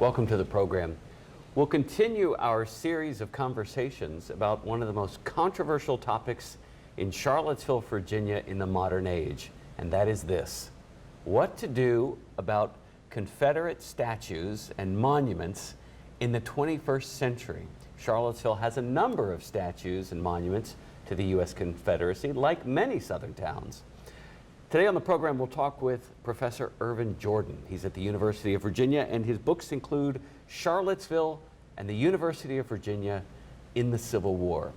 Welcome to the program. We'll continue our series of conversations about one of the most controversial topics in Charlottesville, Virginia in the modern age, and that is this: what to do about Confederate statues and monuments in the 21st century. Charlottesville has a number of statues and monuments to the U.S. Confederacy, like many southern towns. Today on the program, we'll talk with Professor Ervin Jordan. He's at the University of Virginia, and his books include Charlottesville and the University of Virginia in the Civil War.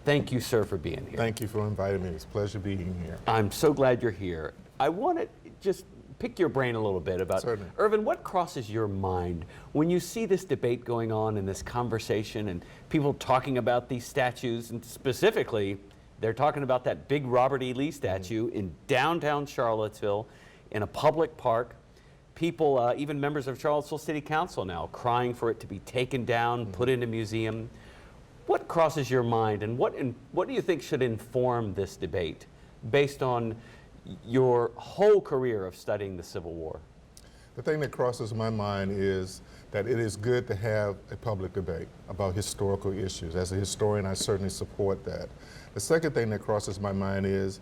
Thank you, sir, for being here. Thank you for inviting me. It's a pleasure being here. I'm so glad you're here. I want to just pick your brain a little bit about, Certainly. Ervin, what crosses your mind when you see this debate going on and this conversation and people talking about these statues, and specifically, they're talking about that big Robert E. Lee statue in downtown Charlottesville in a public park. People, even members of Charlottesville City Council now, crying for it to be taken down, put in a museum. What crosses your mind, and what do you think should inform this debate based on your whole career of studying the Civil War? The thing that crosses my mind is that it is good to have a public debate about historical issues. As a historian, I certainly support that. The second thing that crosses my mind is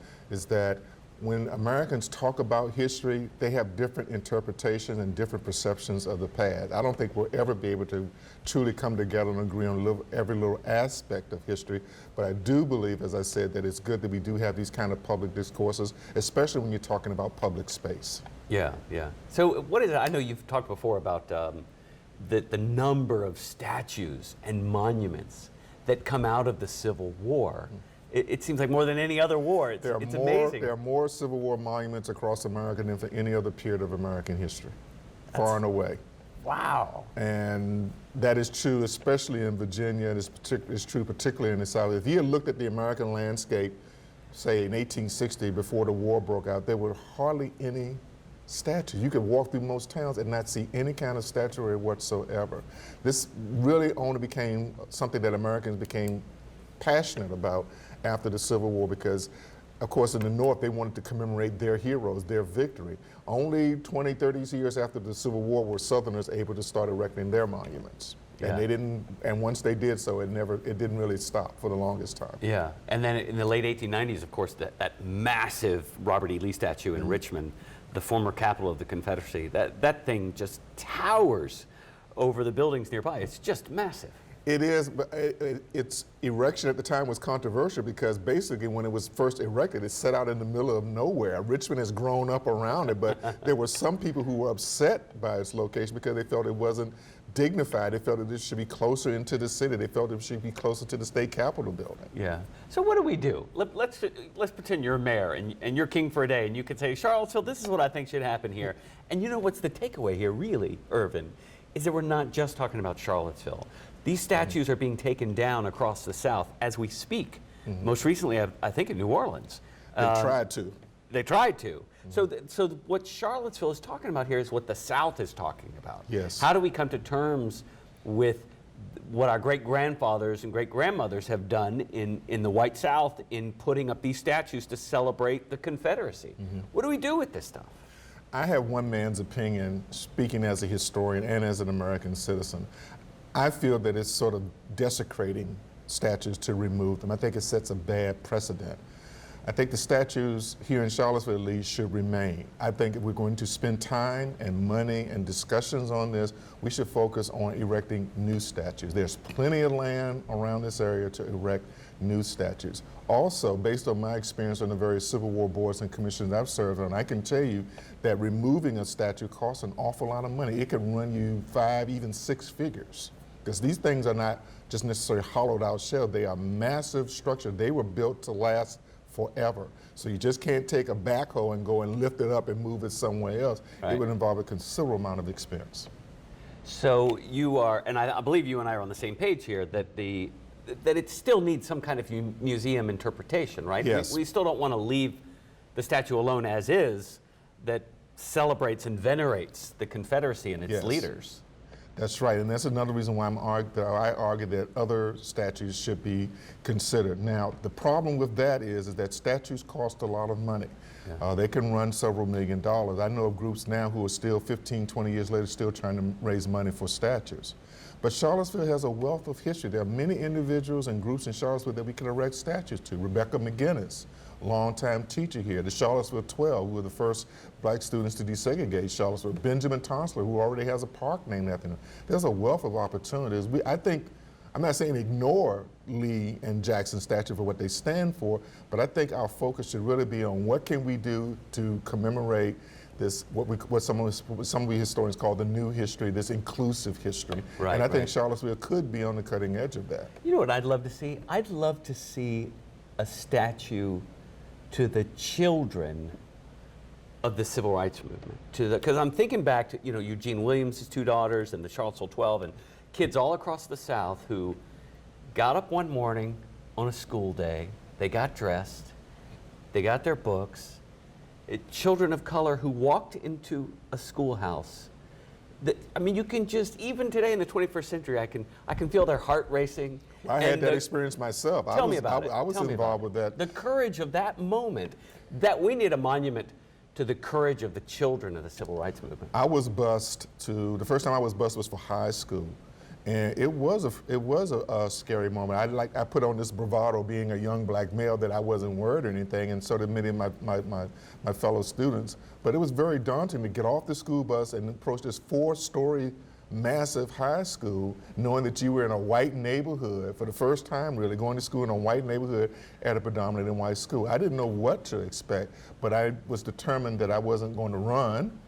that when Americans talk about history, they have different interpretations and different perceptions of the past. I don't think we'll ever be able to truly come together and agree on every little aspect of history, but I do believe, as I said, that it's good that we do have these kind of public discourses, especially when you're talking about public space. Yeah, yeah. So what is it? I know you've talked before about the number of statues and monuments that come out of the Civil War. It seems like more than any other war. It's amazing. There are more Civil War monuments across America than for any other period of American history, far and away. Wow. And that is true, especially in Virginia, and it's true particularly in the South. If you had looked at the American landscape, say in 1860, before the war broke out, there were hardly any statues. You could walk through most towns and not see any kind of statuary whatsoever. This really only became something that Americans became passionate about after the Civil War, because of course in the North they wanted to commemorate their heroes, their victory. Only 20, 30 years after the Civil War were Southerners able to start erecting their monuments. Yeah. And they didn't, and once they did so, it didn't really stop for the longest time. Yeah, and then in the late 1890s, of course, that massive Robert E. Lee statue in Richmond, the former capital of the Confederacy, that thing just towers over the buildings nearby. It's just massive. It is, but its erection at the time was controversial because basically when it was first erected, it set out in the middle of nowhere. Richmond has grown up around it, but there were some people who were upset by its location because they felt it wasn't dignified. They felt that it should be closer into the city. They felt it should be closer to the state capitol building. Yeah. So what do we do? Let's pretend you're mayor and you're king for a day, and you can say, Charlottesville, this is what I think should happen here. And you know what's the takeaway here, really, Ervin, is that we're not just talking about Charlottesville. These statues are being taken down across the South as we speak. Most recently, I think in New Orleans. They tried to. They tried to. So what Charlottesville is talking about here is what the South is talking about. Yes. How do we come to terms with what our great-grandfathers and great-grandmothers have done in the white South in putting up these statues to celebrate the Confederacy? What do we do with this stuff? I have one man's opinion, speaking as a historian and as an American citizen. I feel that it's sort of desecrating statues to remove them. I think it sets a bad precedent. I think the statues here in Charlottesville, at least, should remain. I think if we're going to spend time and money and discussions on this, we should focus on erecting new statues. There's plenty of land around this area to erect new statues. Also, based on my experience on the various Civil War boards and commissions I've served on, I can tell you that removing a statue costs an awful lot of money. It can run you 5, even 6 figures. Because these things are not just necessarily hollowed out shells, they are massive structures. They were built to last forever. So you just can't take a backhoe and go and lift it up and move it somewhere else. Right. It would involve a considerable amount of expense. So you are, and I believe you and I are on the same page here, that it still needs some kind of museum interpretation, right? Yes. We still don't want to leave the statue alone as is, that celebrates and venerates the Confederacy and its leaders. That's right, and that's another reason why I argue that other statutes should be considered. Now, the problem with that is that statutes cost a lot of money. Yeah. They can run several $1 million. I know of groups now who are still 15, 20 years later still trying to raise money for statutes. But Charlottesville has a wealth of history. There are many individuals and groups in Charlottesville that we can erect statues to. Rebecca McGinnis, longtime teacher here. The Charlottesville 12, who were the first black students to desegregate Charlottesville. Benjamin Tonsler, who already has a park named after him. There's a wealth of opportunities. I'm not saying ignore Lee and Jackson's statue for what they stand for, but I think our focus should really be on what can we do to commemorate this, what some of the historians call the new history, this inclusive history. Right, and I think Charlottesville could be on the cutting edge of that. You know what I'd love to see? I'd love to see a statue to the children of the civil rights movement. Because I'm thinking back to Eugene Williams' two daughters and the Charlottesville 12 and kids all across the South who got up one morning on a school day, they got dressed, they got their books, children of color who walked into a schoolhouse. You can just, even today in the 21st century, I can feel their heart racing. I had that experience myself. Tell me about it. I was involved with that. The courage of that moment, that we need a monument to the courage of the children of the civil rights movement. The first time I was bused was for high school. And it was a scary moment. I put on this bravado being a young black male that I wasn't worried or anything, and so did many of my fellow students. But it was very daunting to get off the school bus and approach this 4-story massive high school, knowing that you were in a white neighborhood for the first time, really going to school in a white neighborhood at a predominantly white school. I didn't know what to expect, but I was determined that I wasn't going to run,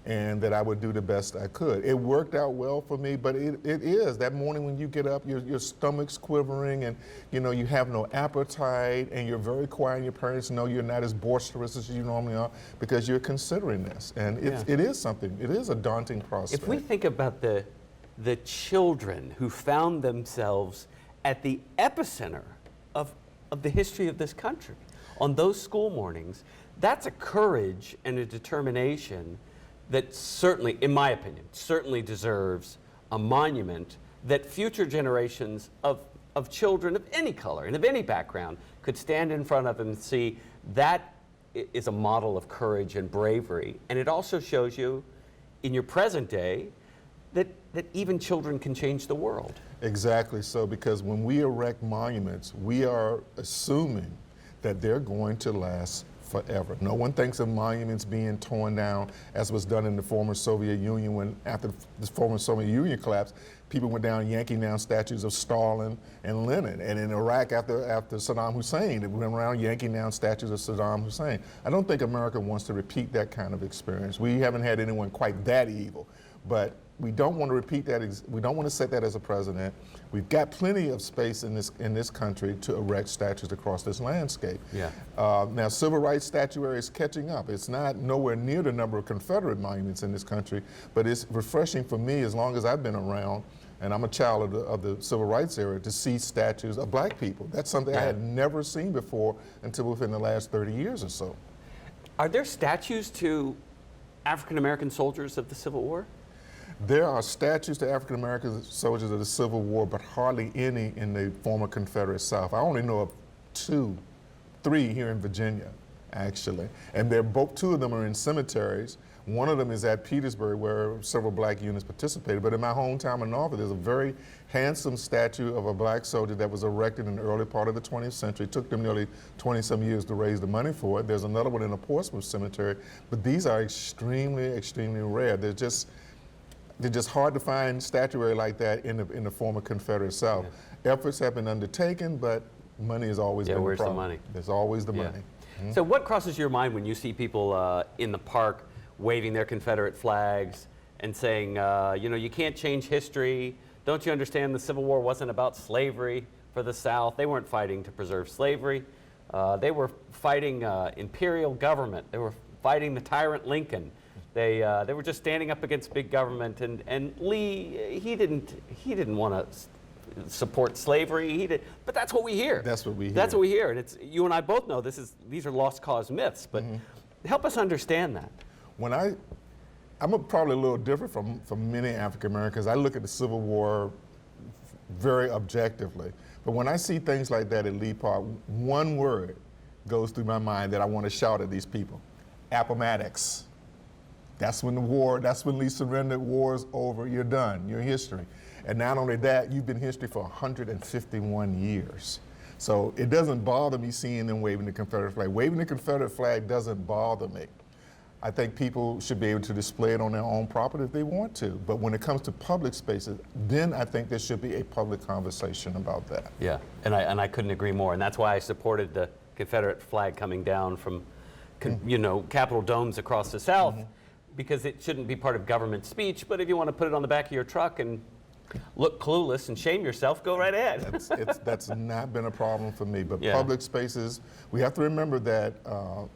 and that I would do the best I could. It worked out well for me, but it is that morning when you get up, your stomach's quivering, and you have no appetite, and you're very quiet, and your parents know you're not as boisterous as you normally are because you're considering this. And it is a daunting prospect. If we think about the children who found themselves at the epicenter of the history of this country on those school mornings, that's a courage and a determination that certainly, in my opinion, certainly deserves a monument that future generations of children of any color and of any background could stand in front of and see that is a model of courage and bravery. And it also shows you, in your present day, that even children can change the world. Exactly so, because when we erect monuments, we are assuming that they're going to last forever. No one thinks of monuments being torn down as was done in the former Soviet Union when, after the former Soviet Union collapsed, people went down yanking down statues of Stalin and Lenin. And in Iraq, after Saddam Hussein, they went around yanking down statues of Saddam Hussein. I don't think America wants to repeat that kind of experience. We haven't had anyone quite that evil, but we don't want to repeat that. We don't want to set that as a precedent. We've got plenty of space in this country to erect statues across this landscape. Yeah. Now, civil rights statuary is catching up. It's not nowhere near the number of Confederate monuments in this country, but it's refreshing for me, as long as I've been around, and I'm a child of the civil rights era, to see statues of black people. That's something I had never seen before until within the last 30 years or so. Are there statues to African American soldiers of the Civil War? There are statues to African American soldiers of the Civil War, but hardly any in the former Confederate South. I only know of 3 here in Virginia, actually. And two of them are in cemeteries. One of them is at Petersburg, where several black units participated. But in my hometown of Norfolk, there's a very handsome statue of a black soldier that was erected in the early part of the 20th century. It took them nearly 20-some years to raise the money for it. There's another one in a Portsmouth cemetery. But these are extremely, extremely rare. They're just hard to find statuary like that in the former Confederate South. Yeah. Efforts have been undertaken, but money has always been the problem. Where's the money? There's always the money. Mm-hmm. So what crosses your mind when you see people in the park waving their Confederate flags and saying, you can't change history. Don't you understand the Civil War wasn't about slavery for the South? They weren't fighting to preserve slavery. They were fighting imperial government. They were fighting the tyrant Lincoln. They were just standing up against big government, and Lee, he didn't want to support slavery. But that's what we hear. That's what we hear. That's what we hear, and it's, you and I both know these are lost cause myths. But help us understand that. When I probably a little different from many African Americans. I look at the Civil War very objectively. But when I see things like that at Lee Park, one word goes through my mind that I want to shout at these people: Appomattox. That's when Lee surrendered. War's over, you're done, you're history. And not only that, you've been history for 151 years. So it doesn't bother me seeing them waving the Confederate flag. Waving the Confederate flag doesn't bother me. I think people should be able to display it on their own property if they want to. But when it comes to public spaces, then I think there should be a public conversation about that. Yeah, and I couldn't agree more. And that's why I supported the Confederate flag coming down from, Capitol domes across the South, because it shouldn't be part of government speech. But if you want to put it on the back of your truck and look clueless and shame yourself, go right ahead. That's not been a problem for me. But Yeah. public spaces, we have to remember that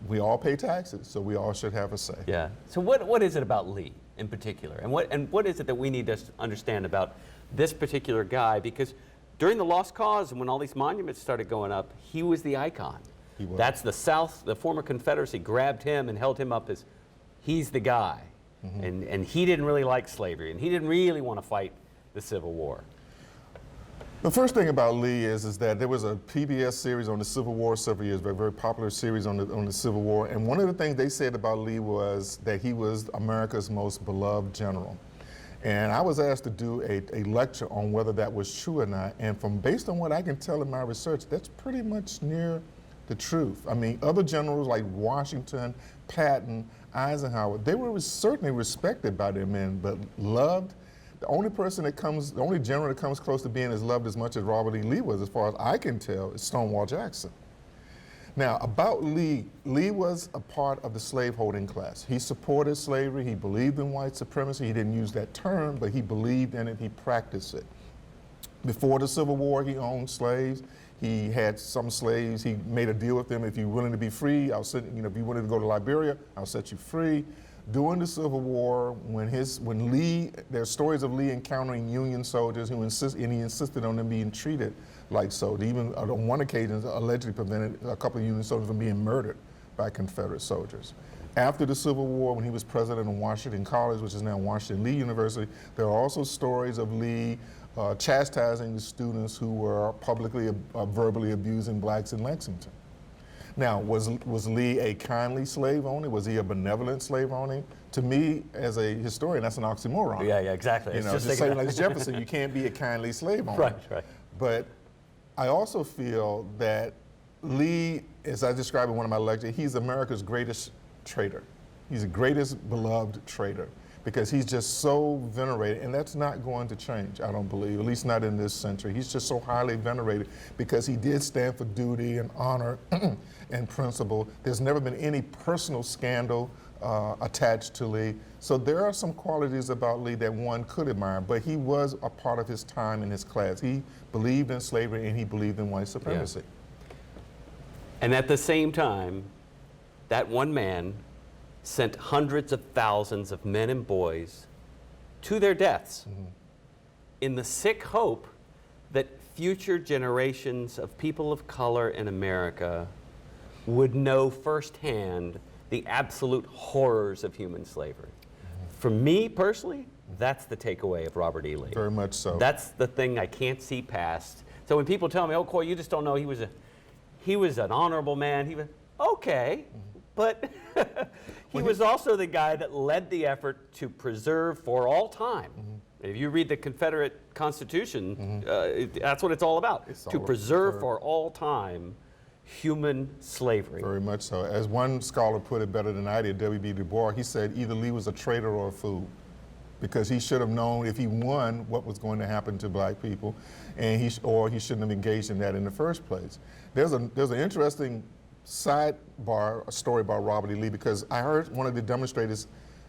we all pay taxes, so we all should have a say. Yeah. So what is it about Lee in particular? And what is it that we need to understand about this particular guy? Because during the Lost Cause and when all these monuments started going up, he was the icon. He was. That's the South, the former Confederacy grabbed him and held him up as he's the guy. And he didn't really like slavery, and he didn't really want to fight the Civil War. The first thing about Lee is that there was a PBS series on the Civil War several years, a very popular series on the Civil War, and one of the things they said about Lee was that he was America's most beloved general. And I was asked to do a lecture on whether that was true or not, and based on what I can tell in my research, that's pretty much near the truth. I mean, other generals like Washington, Patton, Eisenhower, they were certainly respected by their men, but loved. The only general that comes close to being as loved as much as Robert E. Lee was, as far as I can tell, is Stonewall Jackson. Now, about Lee, Lee was a part of the slaveholding class. He supported slavery, he believed in white supremacy. He didn't use that term, but he believed in it, he practiced it. Before the Civil War, he owned slaves. He had some slaves, he made a deal with them: if you're willing to be free, if you wanted to go to Liberia, I'll set you free. During the Civil War, when Lee, there's stories of Lee encountering Union soldiers and he insisted on them being treated like soldiers. Even on one occasion, allegedly prevented a couple of Union soldiers from being murdered by Confederate soldiers. After the Civil War, when he was president of Washington College, which is now Washington Lee University, there are also stories of Lee chastising the students who were publicly verbally abusing blacks in Lexington. Now, was Lee a kindly slave owner? Was he a benevolent slave owner? To me, as a historian, that's an oxymoron. Yeah, exactly. Just saying like Jefferson, you can't be a kindly slave owner. Right. But I also feel that Lee, as I described in one of my lectures, he's America's greatest traitor. He's the greatest beloved traitor, because he's just so venerated, and that's not going to change, I don't believe, at least not in this century. He's just so highly venerated because he did stand for duty and honor and principle. There's never been any personal scandal attached to Lee. So there are some qualities about Lee that one could admire, but he was a part of his time in his class. He believed in slavery and he believed in white supremacy. Yeah. And at the same time, that one man sent hundreds of thousands of men and boys to their deaths in the sick hope that future generations of people of color in America would know firsthand the absolute horrors of human slavery. For me personally, that's the takeaway of Robert E. Lee. Very much so. That's the thing I can't see past. So when people tell me, "Oh, Coy, you just don't know he was an honorable man," he was okay, but he was also the guy that led the effort to preserve for all time. If you read the Confederate Constitution, that's what it's all about, to preserve for all time human slavery. Very much so. As one scholar put it better than I did, W.B. Du Bois, he said either Lee was a traitor or a fool, because he should have known if he won what was going to happen to black people, and he shouldn't have engaged in that in the first place. There's an interesting sidebar, a story about Robert E. Lee, because I heard one of the demonstrators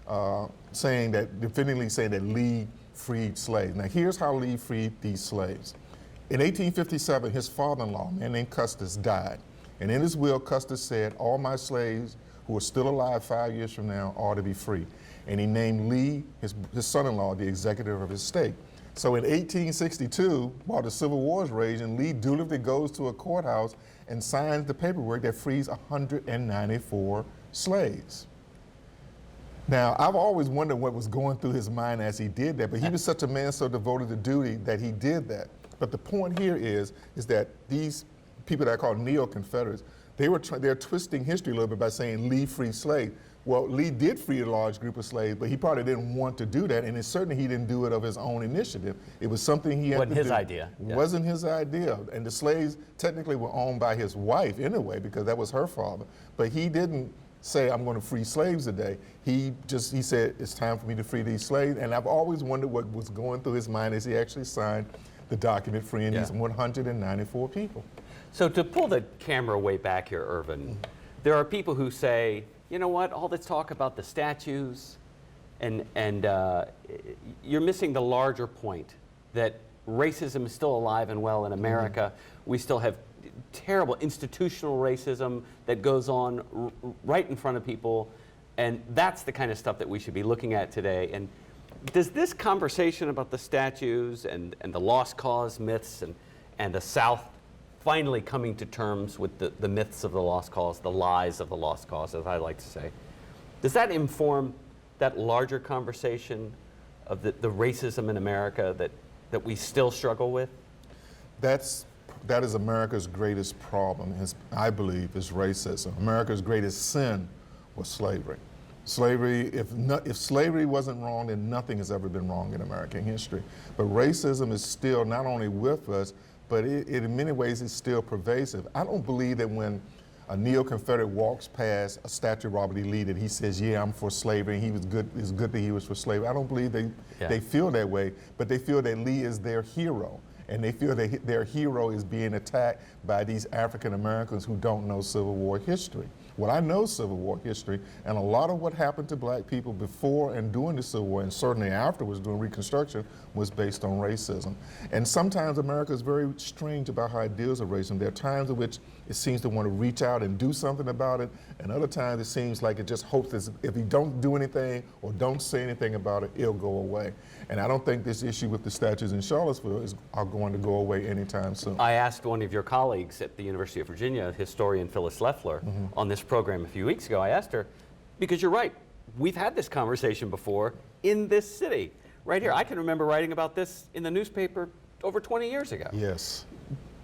definitively saying that Lee freed slaves. Now here's how Lee freed these slaves. In 1857, his father-in-law, a man named Custis, died. And in his will, Custis said, all my slaves who are still alive 5 years from now ought to be free. And he named Lee, his son-in-law, the executive of his state. So in 1862, while the Civil War is raging, Lee dutifully goes to a courthouse and signs the paperwork that frees 194 slaves. Now, I've always wondered what was going through his mind as he did that, but he was such a man so devoted to duty that he did that. But the point here is that these people that are called neo-Confederates, they're twisting history a little bit by saying Lee freed slaves. Well, Lee did free a large group of slaves, but he probably didn't want to do that, and certainly he didn't do it of his own initiative. It was something he had to do. Wasn't his idea. Wasn't his idea. And the slaves technically were owned by his wife anyway, because that was her father. But he didn't say, I'm going to free slaves today. He said, it's time for me to free these slaves. And I've always wondered what was going through his mind as he actually signed the document freeing these 194 people. So to pull the camera way back here, Ervin, there are people who say, you know what, all this talk about the statues, and you're missing the larger point that racism is still alive and well in America. We still have terrible institutional racism that goes on right in front of people, and that's the kind of stuff that we should be looking at today. And does this conversation about the statues and the lost cause myths and the South finally coming to terms with the myths of the lost cause, the lies of the lost cause, as I like to say, does that inform that larger conversation of the racism in America that we still struggle with? That is America's greatest problem, I believe, is racism. America's greatest sin was slavery. Slavery, if slavery wasn't wrong, then nothing has ever been wrong in American history. But racism is still not only with us, but it in many ways is still pervasive. I don't believe that when a neo-Confederate walks past a statue of Robert E. Lee that he says, yeah, I'm for slavery, and it's good that he was for slavery. I don't believe they feel that way, but they feel that Lee is their hero. And they feel that their hero is being attacked by these African Americans who don't know Civil War history. Well, I know Civil War history, and a lot of what happened to black people before and during the Civil War, and certainly afterwards during Reconstruction, was based on racism. And sometimes America is very strange about how it deals with racism. There are times in which it seems to want to reach out and do something about it, and other times it seems like it just hopes that if you don't do anything or don't say anything about it, it'll go away. And I don't think this issue with the statues in Charlottesville are going to go away anytime soon. I asked one of your colleagues at the University of Virginia, historian Phyllis Leffler, on this program a few weeks ago. I asked her, because you're right, we've had this conversation before in this city, right here. I can remember writing about this in the newspaper over 20 years ago. Yes.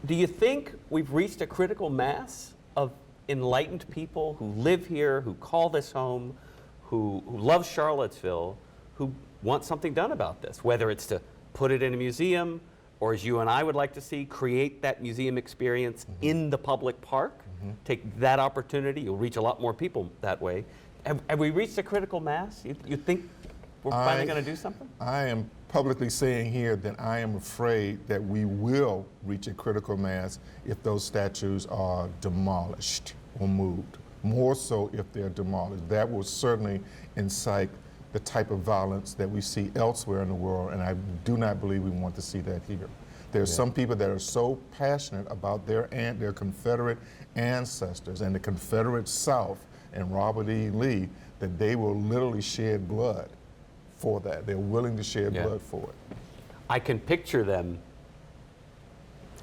Do you think we've reached a critical mass of enlightened people who live here, who call this home, who love Charlottesville, who want something done about this, whether it's to put it in a museum, or as you and I would like to see, create that museum experience in the public park? Take that opportunity, you'll reach a lot more people that way. Have we reached a critical mass? You think we're finally going to do something? I am publicly saying here that I am afraid that we will reach a critical mass if those statues are demolished or moved. More so if they're demolished. That will certainly incite the type of violence that we see elsewhere in the world, and I do not believe we want to see that here. There are some people that are so passionate about their Confederate ancestors and the Confederate South and Robert E. Lee that they will literally shed blood for that. They're willing to shed blood for it. I can picture them,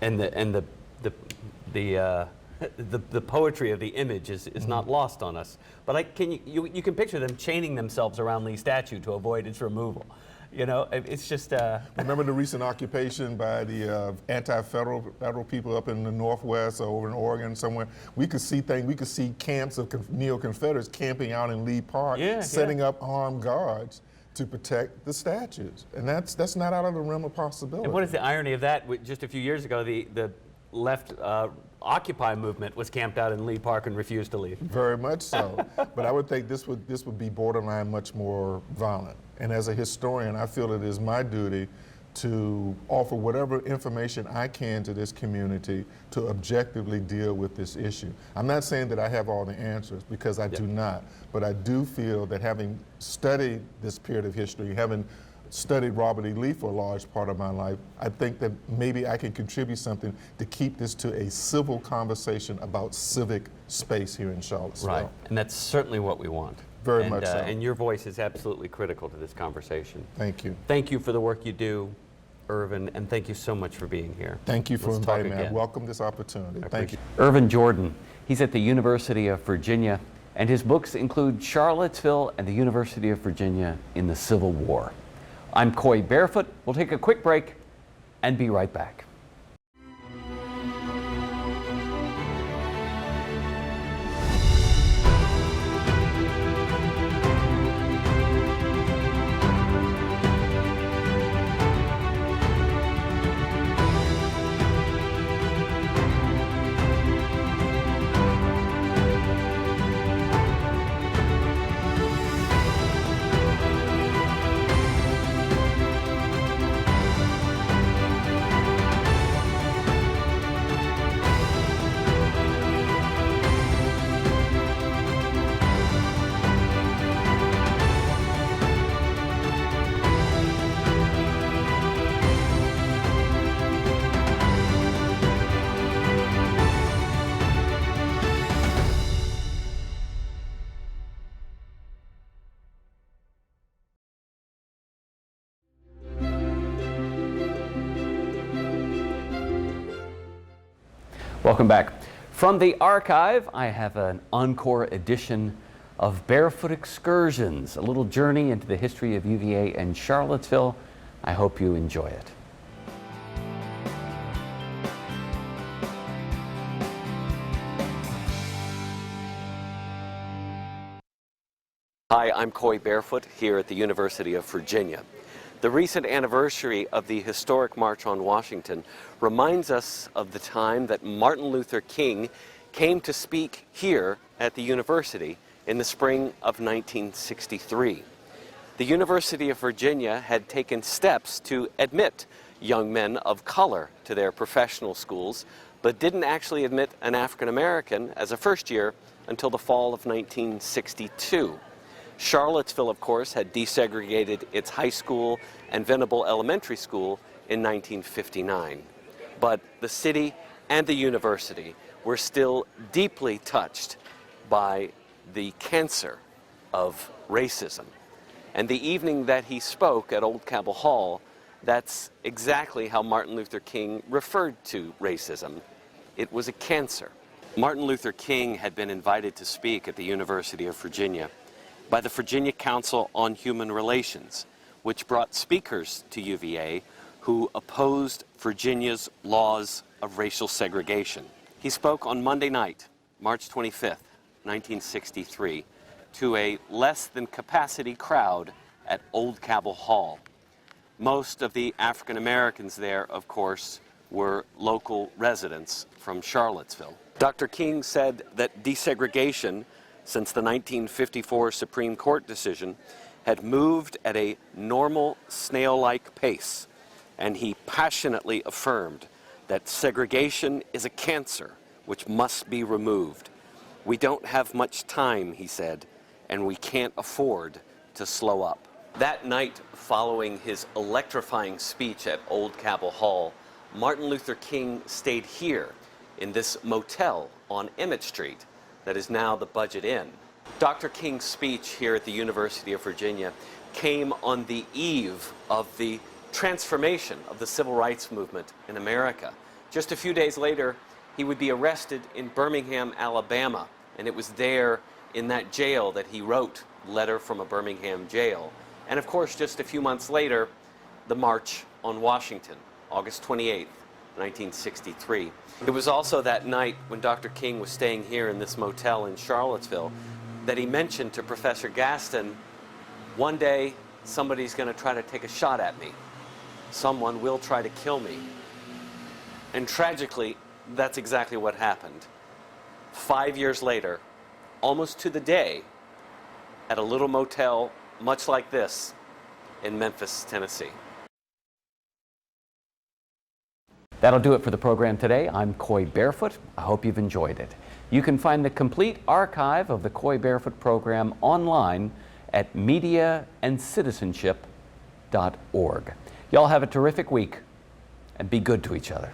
and the poetry of the image is not lost on us. But you can picture them chaining themselves around Lee's statue to avoid its removal. You know, it's just. Remember the recent occupation by the anti-federal people up in the Northwest or over in Oregon somewhere? We could see things. We could see camps of neo-Confederates camping out in Lee Park, setting up armed guards to protect the statues, and that's not out of the realm of possibility. And what is the irony of that? Just a few years ago, the left Occupy movement was camped out in Lee Park and refused to leave. Very much so. But I would think this would be borderline much more violent. And as a historian, I feel it is my duty to offer whatever information I can to this community to objectively deal with this issue. I'm not saying that I have all the answers, because I do not, but I do feel that having studied this period of history, having studied Robert E. Lee for a large part of my life, I think that maybe I can contribute something to keep this to a civil conversation about civic space here in Charlottesville. Right, and that's certainly what we want. Very much so. And your voice is absolutely critical to this conversation. Thank you. Thank you for the work you do, Ervin, and thank you so much for being here. Thank you for inviting me. I welcome this opportunity. Thank you. Ervin Jordan, he's at the University of Virginia, and his books include Charlottesville and the University of Virginia in the Civil War. I'm Coy Barefoot. We'll take a quick break and be right back. Welcome back. From the archive, I have an encore edition of Barefoot Excursions, a little journey into the history of UVA and Charlottesville. I hope you enjoy it. Hi, I'm Coy Barefoot here at the University of Virginia. The recent anniversary of the historic March on Washington reminds us of the time that Martin Luther King came to speak here at the university in the spring of 1963. The University of Virginia had taken steps to admit young men of color to their professional schools, but didn't actually admit an African American as a first year until the fall of 1962. Charlottesville, of course, had desegregated its high school and Venable Elementary School in 1959. But the city and the university were still deeply touched by the cancer of racism. And the evening that he spoke at Old Cabell Hall, that's exactly how Martin Luther King referred to racism. It was a cancer. Martin Luther King had been invited to speak at the University of Virginia by the Virginia Council on Human Relations, which brought speakers to UVA who opposed Virginia's laws of racial segregation. He spoke on Monday night, March 25th, 1963, to a less than capacity crowd at Old Cabell Hall. Most of the African Americans there, of course, were local residents from Charlottesville. Dr. King said that desegregation since the 1954 Supreme Court decision had moved at a normal snail-like pace, and he passionately affirmed that segregation is a cancer which must be removed. We don't have much time, he said, and we can't afford to slow up. That night, following his electrifying speech at Old Cabell Hall, Martin Luther King stayed here in this motel on Emmett Street that is now the Budget Inn. Dr. King's speech here at the University of Virginia came on the eve of the transformation of the civil rights movement in America. Just a few days later, he would be arrested in Birmingham, Alabama, and it was there in that jail that he wrote Letter from a Birmingham Jail. And of course, just a few months later, the March on Washington, August 28th, 1963. It was also that night when Dr. King was staying here in this motel in Charlottesville that he mentioned to Professor Gaston, one day somebody's going to try to take a shot at me. Someone will try to kill me. And tragically, that's exactly what happened. 5 years later, almost to the day, at a little motel much like this in Memphis, Tennessee. That'll do it for the program today. I'm Coy Barefoot. I hope you've enjoyed it. You can find the complete archive of the Coy Barefoot program online at mediaandcitizenship.org. Y'all have a terrific week and be good to each other.